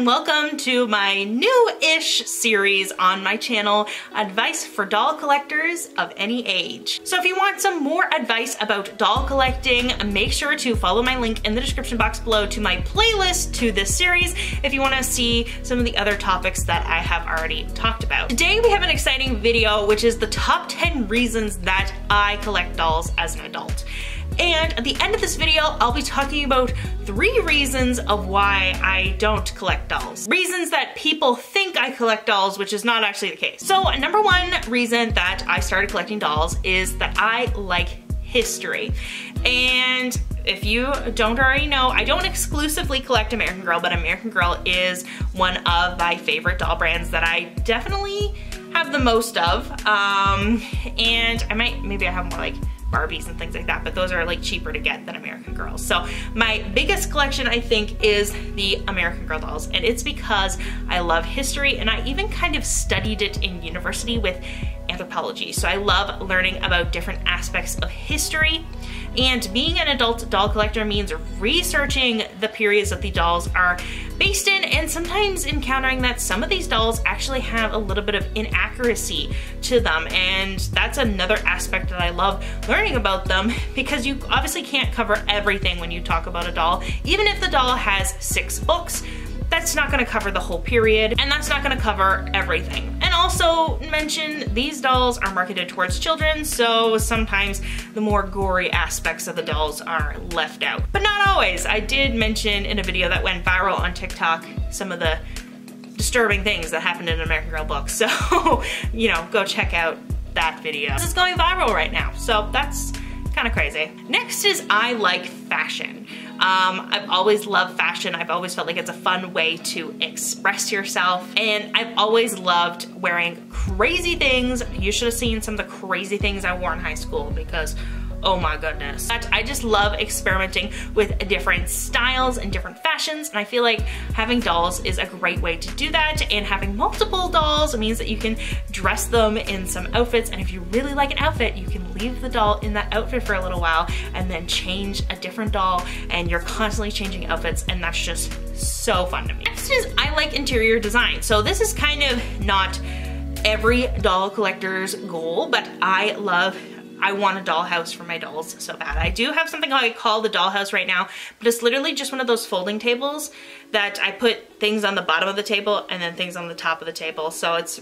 and welcome to my new-ish series on my channel, Advice for Doll Collectors of Any Age. So if you want some more advice about doll collecting, make sure to follow my link in the description box below to my playlist to this series if you want to see some of the other topics that I have already talked about. Today we have an exciting video, which is the top 10 reasons that I collect dolls as an adult. And at the end of this video, I'll be talking about 3 reasons of why I don't collect dolls. Reasons that people think I collect dolls, which is not actually the case. So number 1 reason that I started collecting dolls is that I like history. And if you don't already know, I don't exclusively collect American Girl, but American Girl is one of my favorite doll brands that I definitely have the most of. And maybe I have more like Barbies and things like that, but those are like cheaper to get than American Girls. So my biggest collection, I think, is the American Girl dolls, and it's because I love history, and I even kind of studied it in university with anthropology. So I love learning about different aspects of history, and being an adult doll collector means researching the periods that the dolls are based in, and sometimes encountering that some of these dolls actually have a little bit of inaccuracy to them, and that's another aspect that I love learning about them, because you obviously can't cover everything when you talk about a doll. Even if the doll has 6 books, that's not gonna cover the whole period, and that's not gonna cover everything. And also mention, these dolls are marketed towards children, so sometimes the more gory aspects of the dolls are left out. But not always. I did mention in a video that went viral on TikTok some of the disturbing things that happened in an American Girl book, so, you know, go check out that video. This is going viral right now, so that's kind of crazy. Next is I like fashion. I've always loved fashion. I've always felt like it's a fun way to express yourself, and I've always loved wearing crazy things. You should have seen some of the crazy things I wore in high school, because oh my goodness. I just love experimenting with different styles and different fashions, and I feel like having dolls is a great way to do that, and having multiple dolls means that you can dress them in some outfits, and if you really like an outfit, you can leave the doll in that outfit for a little while and then change a different doll, and you're constantly changing outfits, and that's just so fun to me. Next is I like interior design. So this is kind of not every doll collector's goal, but I want a dollhouse for my dolls so bad. I do have something I call the dollhouse right now, but it's literally just one of those folding tables that I put things on the bottom of the table and then things on the top of the table. So it's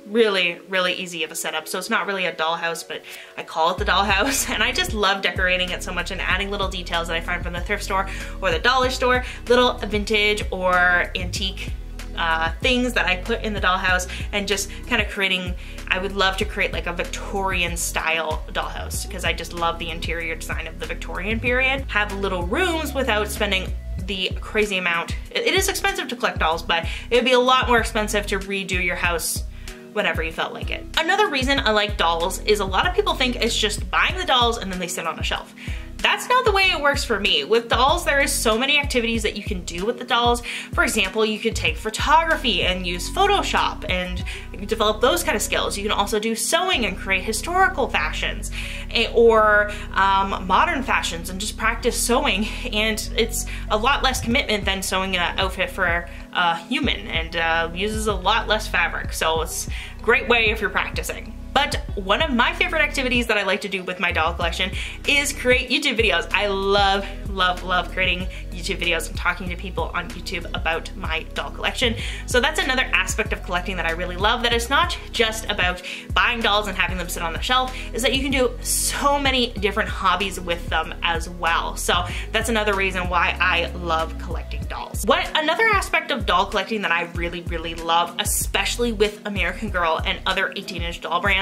really, really easy of a setup. So it's not really a dollhouse, but I call it the dollhouse, and I just love decorating it so much and adding little details that I find from the thrift store or the dollar store, little vintage or antique things that I put in the dollhouse, and just kind of creating, I would love to create like a Victorian style dollhouse, because I just love the interior design of the Victorian period. Have little rooms without spending the crazy amount. It is expensive to collect dolls, but it would be a lot more expensive to redo your house whenever you felt like it. Another reason I like dolls is a lot of people think it's just buying the dolls and then they sit on a shelf. That's not the way it works for me. With dolls, there is so many activities that you can do with the dolls. For example, you could take photography and use Photoshop and develop those kind of skills. You can also do sewing and create historical fashions, or modern fashions, and just practice sewing. And it's a lot less commitment than sewing an outfit for a human, and uses a lot less fabric. So it's a great way if you're practicing. But one of my favorite activities that I like to do with my doll collection is create YouTube videos. I love, love, love creating YouTube videos and talking to people on YouTube about my doll collection. So that's another aspect of collecting that I really love, that it's not just about buying dolls and having them sit on the shelf, is that you can do so many different hobbies with them as well. So that's another reason why I love collecting dolls. Another aspect of doll collecting that I really, really love, especially with American Girl and other 18-inch doll brands,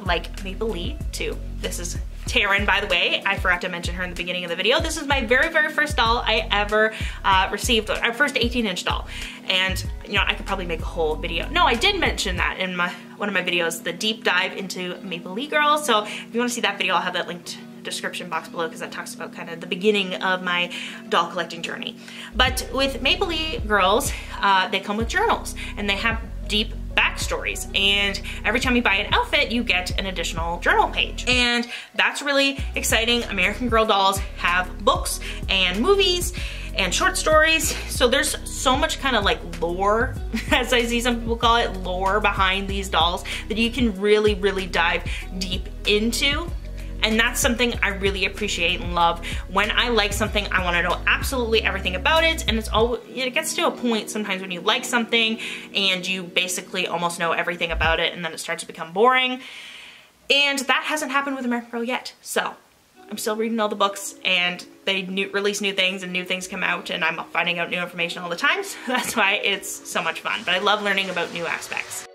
like Maple Lee too. This is Taryn, by the way. I forgot to mention her in the beginning of the video. This is my very, very first doll I ever received, our first 18-inch doll. And, you know, I could probably make a whole video. No, I did mention that in one of my videos, the deep dive into Maple Lee Girl. So if you want to see that video, I'll have that linked description box below, because that talks about kind of the beginning of my doll collecting journey. But with Maple Lee Girls, they come with journals, and they have deep backstories, and every time you buy an outfit you get an additional journal page, and that's really exciting. American Girl dolls have books and movies and short stories. So there's so much kind of like lore, as I see some people call it, lore behind these dolls that you can really, really dive deep into. And that's something I really appreciate and love. When I like something, I want to know absolutely everything about it. And it gets to a point sometimes when you like something and you basically almost know everything about it, and then it starts to become boring. And that hasn't happened with American Girl yet. So I'm still reading all the books, and they release new things and new things come out, and I'm finding out new information all the time. So that's why it's so much fun. But I love learning about new aspects.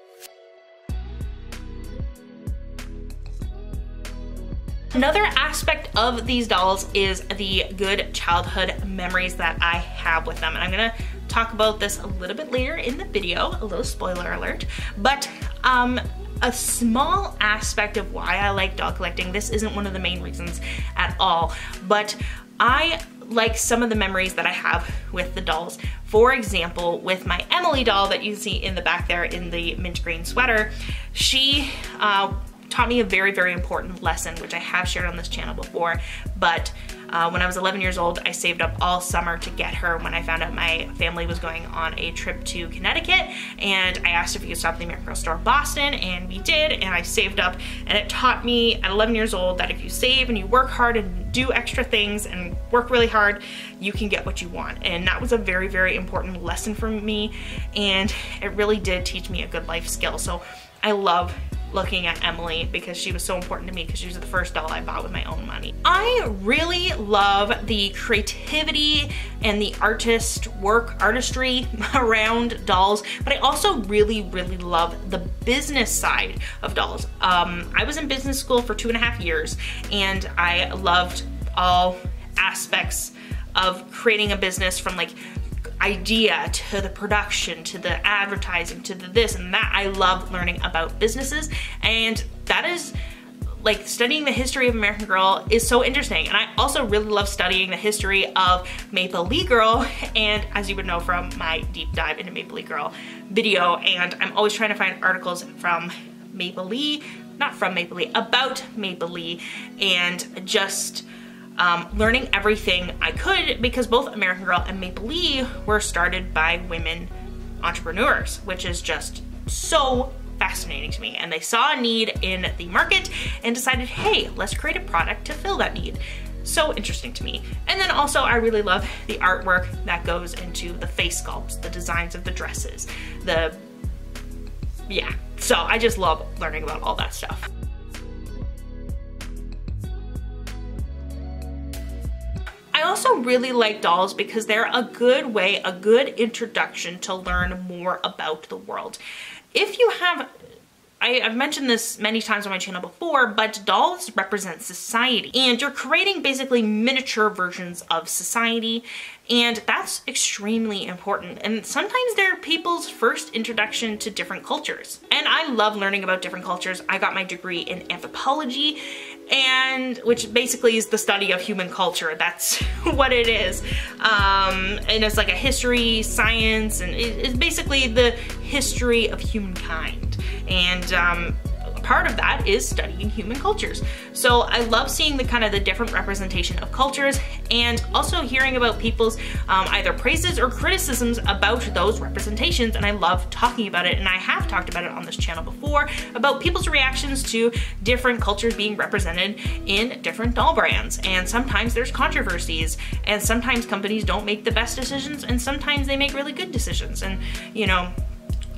Another aspect of these dolls is the good childhood memories that I have with them. And I'm gonna talk about this a little bit later in the video, a little spoiler alert. But a small aspect of why I like doll collecting, this isn't one of the main reasons at all, but I like some of the memories that I have with the dolls. For example, with my Emily doll that you see in the back there in the mint green sweater, she taught me a very, very important lesson, which I have shared on this channel before. But when I was 11 years old, I saved up all summer to get her when I found out my family was going on a trip to Connecticut. And I asked if we could stop at the American Girl store in Boston, and we did, and I saved up. And it taught me at 11 years old that if you save and you work hard and do extra things and work really hard, you can get what you want. And that was a very, very important lesson for me. And it really did teach me a good life skill. So I love looking at Emily because she was so important to me, because she was the first doll I bought with my own money. I really love the creativity and the artistry around dolls, but I also really, really love the business side of dolls. I was in business school for 2.5 years, and I loved all aspects of creating a business, from like idea to the production to the advertising to the this and that. I love learning about businesses, and that is like studying the history of American Girl is so interesting. And I also really love studying the history of Maple Leaf Girl, and as you would know from my deep dive into Maple Leaf Girl video, and I'm always trying to find articles from Maple Leaf, not from Maple Leaf, about Maple Leaf, and just learning everything I could, because both American Girl and Maple Leaf were started by women entrepreneurs, which is just so fascinating to me. And they saw a need in the market and decided, hey, let's create a product to fill that need. So interesting to me. And then also I really love the artwork that goes into the face sculpts, the designs of the dresses, yeah. So I just love learning about all that stuff. I also really like dolls because they're a good way, a good introduction to learn more about the world. If you have, I've mentioned this many times on my channel before, but dolls represent society, and you're creating basically miniature versions of society, and that's extremely important. And sometimes they're people's first introduction to different cultures. And I love learning about different cultures. I got my degree in anthropology, and which basically is the study of human culture. That's what it is. And it's like a history, science, and it's basically the history of humankind. And part of that is studying human cultures. So I love seeing the kind of the different representation of cultures, and also hearing about people's either praises or criticisms about those representations. And I love talking about it, and I have talked about it on this channel before, about people's reactions to different cultures being represented in different doll brands. And sometimes there's controversies, and sometimes companies don't make the best decisions, and sometimes they make really good decisions. And you know,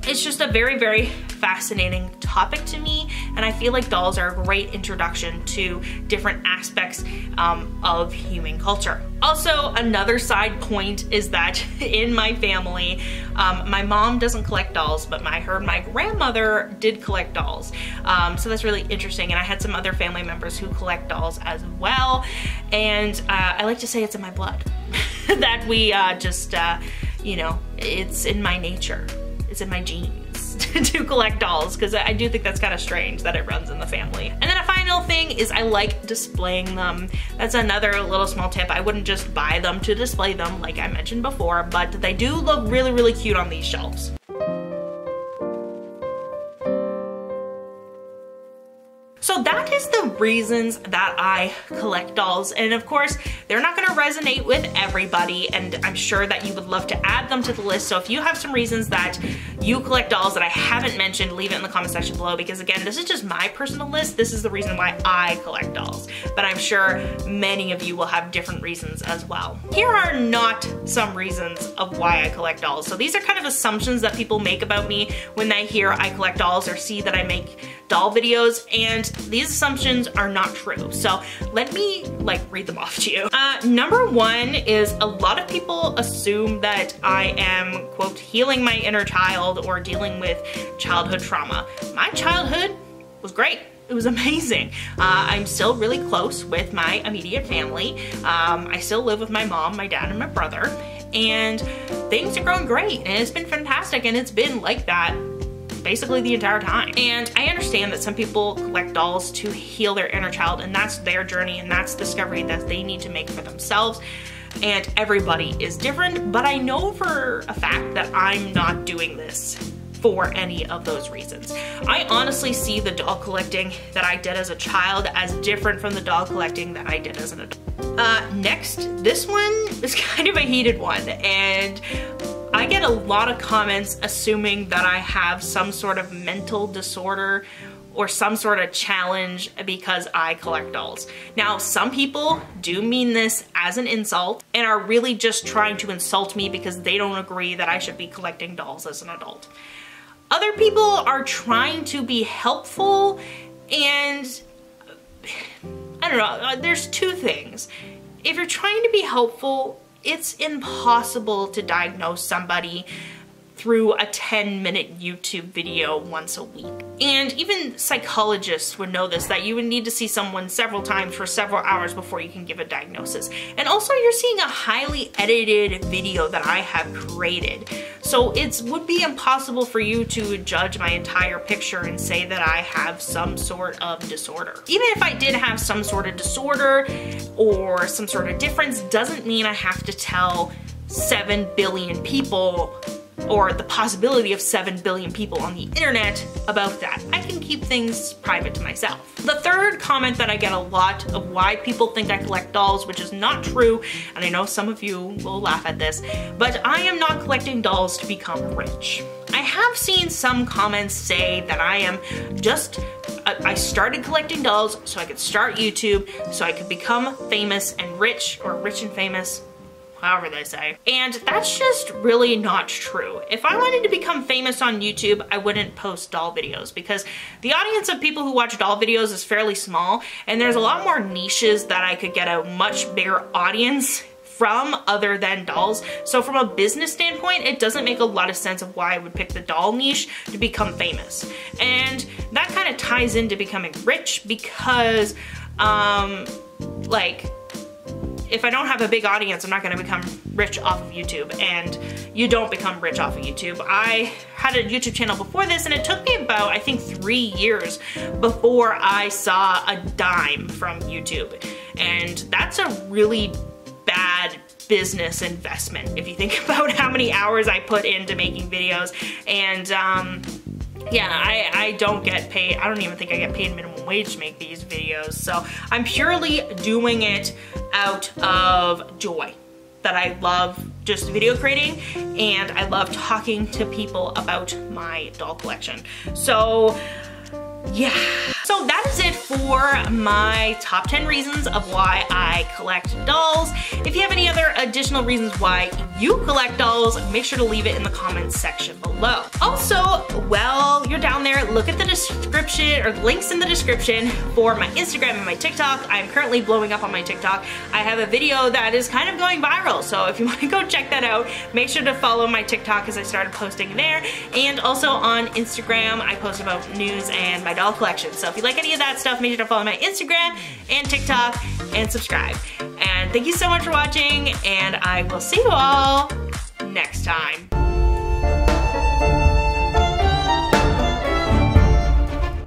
it's just a very, very fascinating topic to me, and I feel like dolls are a great introduction to different aspects of human culture. Also, another side point is that in my family, my mom doesn't collect dolls, but my grandmother did collect dolls. So that's really interesting, and I had some other family members who collect dolls as well, and I like to say it's in my blood. That we you know, it's in my nature. It's in my genes to collect dolls, because I do think that's kind of strange that it runs in the family. And then a final thing is I like displaying them. That's another little small tip. I wouldn't just buy them to display them like I mentioned before, but they do look really, really cute on these shelves. So that is the reasons that I collect dolls. And of course, they're not gonna resonate with everybody, and I'm sure that you would love to add them to the list. So if you have some reasons that you collect dolls that I haven't mentioned, leave it in the comment section below, because again, this is just my personal list. This is the reason why I collect dolls, but I'm sure many of you will have different reasons as well. Here are not some reasons of why I collect dolls. So these are kind of assumptions that people make about me when they hear I collect dolls or see that I make doll videos, and these assumptions are not true. So let me read them off to you. Number one is a lot of people assume that I am, quote, healing my inner child or dealing with childhood trauma. My childhood was great. It was amazing. I'm still really close with my immediate family. I still live with my mom, my dad, and my brother, and things are going great, and it's been fantastic, and it's been like that basically the entire time. And I understand that some people collect dolls to heal their inner child, and that's their journey, and that's discovery that they need to make for themselves, and everybody is different, but I know for a fact that I'm not doing this for any of those reasons. I honestly see the doll collecting that I did as a child as different from the doll collecting that I did as an adult. Next, this one is kind of a heated one, and I get a lot of comments assuming that I have some sort of mental disorder or some sort of challenge because I collect dolls. Now, some people do mean this as an insult and are really just trying to insult me because they don't agree that I should be collecting dolls as an adult. Other people are trying to be helpful, and I don't know, there's two things. If you're trying to be helpful, it's impossible to diagnose somebody through a 10-minute YouTube video once a week. And even psychologists would know this, that you would need to see someone several times for several hours before you can give a diagnosis. And also, you're seeing a highly edited video that I have created. So it would be impossible for you to judge my entire picture and say that I have some sort of disorder. Even if I did have some sort of disorder or some sort of difference, doesn't mean I have to tell 7 billion people, or the possibility of 7 billion people on the internet, about that. I can keep things private to myself. The third comment that I get a lot of why people think I collect dolls, which is not true, and I know some of you will laugh at this, but I am not collecting dolls to become rich. I have seen some comments say that I am just, I started collecting dolls so I could start YouTube, so I could become famous and rich, or rich and famous, however they say. And that's just really not true. If I wanted to become famous on YouTube, I wouldn't post doll videos, because the audience of people who watch doll videos is fairly small, and there's a lot more niches that I could get a much bigger audience from other than dolls. So from a business standpoint, it doesn't make a lot of sense of why I would pick the doll niche to become famous. And that kind of ties into becoming rich, because if I don't have a big audience, I'm not gonna become rich off of YouTube, and you don't become rich off of YouTube. I had a YouTube channel before this, and it took me about, I think, 3 years before I saw a dime from YouTube. And that's a really bad business investment if you think about how many hours I put into making videos. And yeah, I don't get paid. I don't even think I get paid minimum wage to make these videos. So I'm purely doing it out of joy, that I love just video creating, and I love talking to people about my doll collection. So yeah. So that is it for my top 10 reasons of why I collect dolls. If you have any other additional reasons why you collect dolls, make sure to leave it in the comments section below. Also, while you're down there, look at the description, or links in the description, for my Instagram and my TikTok. I'm currently blowing up on my TikTok. I have a video that is kind of going viral, so if you want to go check that out, make sure to follow my TikTok, because I started posting there. And also on Instagram, I post about news and my doll collection. So if you like any of that stuff, make sure to follow my Instagram and TikTok and subscribe. And thank you so much for watching, and I will see you all next time.